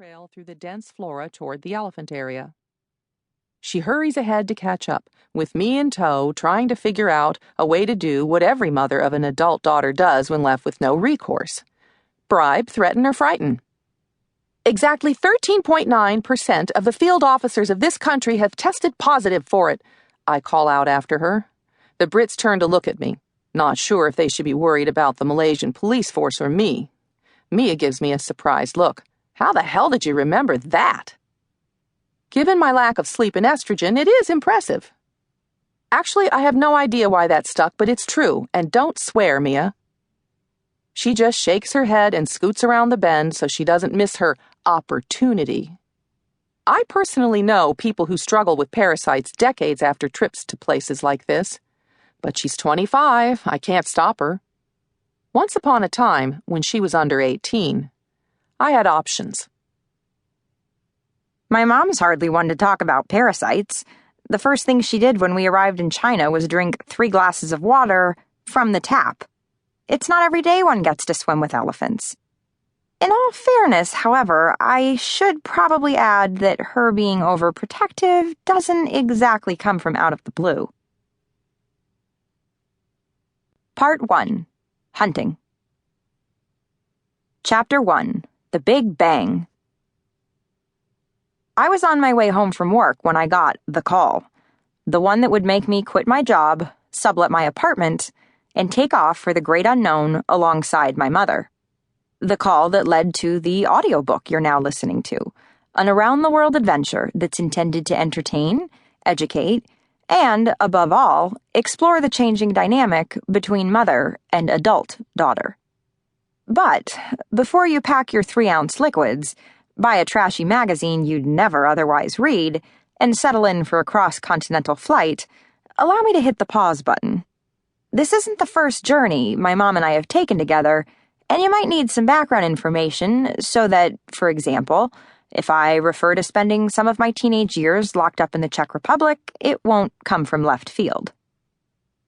trail through the dense flora toward the elephant area. She hurries ahead to catch up, with me in tow, trying to figure out a way to do what every mother of an adult daughter does when left with no recourse: bribe, threaten, or frighten. Exactly 13.9% of the field officers of this country have tested positive for it, I call out after her. The Brits turn to look at me, not sure if they should be worried about the Malaysian police force or me. Mia gives me a surprised look. How the hell did you remember that? Given my lack of sleep and estrogen, it is impressive. Actually, I have no idea why that stuck, but it's true, and don't swear, Mia. She just shakes her head and scoots around the bend so she doesn't miss her opportunity. I personally know people who struggle with parasites decades after trips to places like this. But she's 25, I can't stop her. Once upon a time, when she was under 18, I had options. My mom's hardly one to talk about parasites. The first thing she did when we arrived in China was drink 3 glasses of water from the tap. It's not every day one gets to swim with elephants. In all fairness, however, I should probably add that her being overprotective doesn't exactly come from out of the blue. Part 1. Hunting. Chapter 1. The Big Bang. I was on my way home from work when I got the call. The one that would make me quit my job, sublet my apartment, and take off for the great unknown alongside my mother. The call that led to the audiobook you're now listening to, an around-the-world adventure that's intended to entertain, educate, and, above all, explore the changing dynamic between mother and adult daughter. But before you pack your 3-ounce liquids, buy a trashy magazine you'd never otherwise read, and settle in for a cross-continental flight, allow me to hit the pause button. This isn't the first journey my mom and I have taken together, and you might need some background information so that, for example, if I refer to spending some of my teenage years locked up in the Czech Republic, it won't come from left field.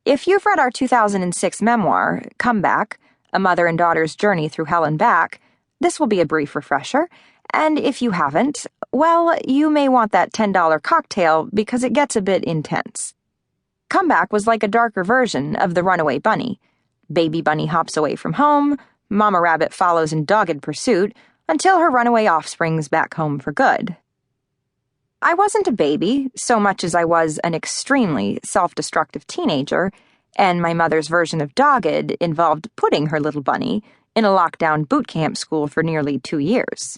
If you've read our 2006 memoir, Comeback, A Mother and Daughter's Journey Through Hell and Back, this will be a brief refresher, and if you haven't, well, you may want that $10 cocktail because it gets a bit intense. Comeback was like a darker version of The Runaway Bunny. Baby bunny hops away from home, Mama Rabbit follows in dogged pursuit until her runaway offspring's back home for good. I wasn't a baby so much as I was an extremely self-destructive teenager, and my mother's version of dogged involved putting her little bunny in a lockdown boot camp school for nearly 2 years.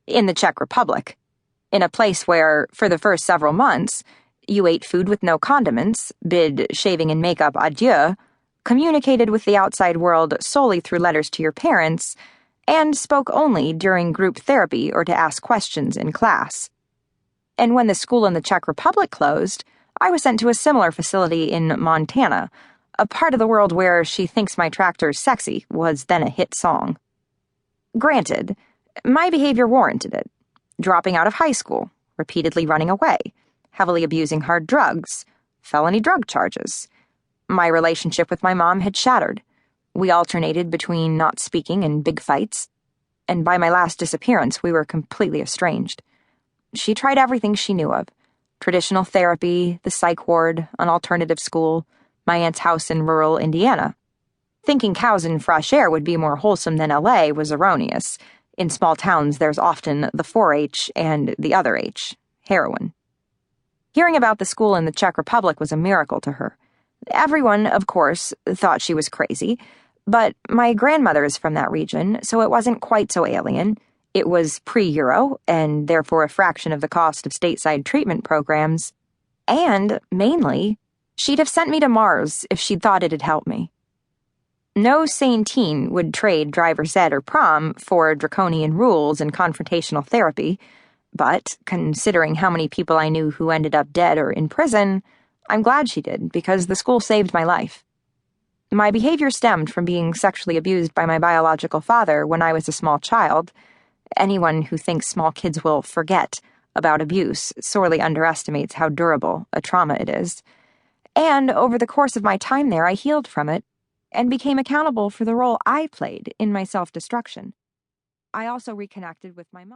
In the Czech Republic, in a place where, for the first several months, you ate food with no condiments, bid shaving and makeup adieu, communicated with the outside world solely through letters to your parents, and spoke only during group therapy or to ask questions in class. And when the school in the Czech Republic closed, I was sent to a similar facility in Montana, a part of the world where She Thinks My Tractor's Sexy was then a hit song. Granted, my behavior warranted it. Dropping out of high school, repeatedly running away, heavily abusing hard drugs, felony drug charges. My relationship with my mom had shattered. We alternated between not speaking and big fights, and by my last disappearance, we were completely estranged. She tried everything she knew of: traditional therapy, the psych ward, an alternative school, my aunt's house in rural Indiana. Thinking cows and fresh air would be more wholesome than LA was erroneous. In small towns, there's often the 4-H and the other H, heroin. Hearing about the school in the Czech Republic was a miracle to her. Everyone, of course, thought she was crazy, but my grandmother is from that region, so it wasn't quite so alien. It was pre-Euro, and therefore a fraction of the cost of stateside treatment programs. And, mainly, she'd have sent me to Mars if she'd thought it'd help me. No sane teen would trade driver's ed or prom for draconian rules and confrontational therapy, but, considering how many people I knew who ended up dead or in prison, I'm glad she did, because the school saved my life. My behavior stemmed from being sexually abused by my biological father when I was a small child. Anyone who thinks small kids will forget about abuse sorely underestimates how durable a trauma it is. And over the course of my time there, I healed from it and became accountable for the role I played in my self-destruction. I also reconnected with my mom.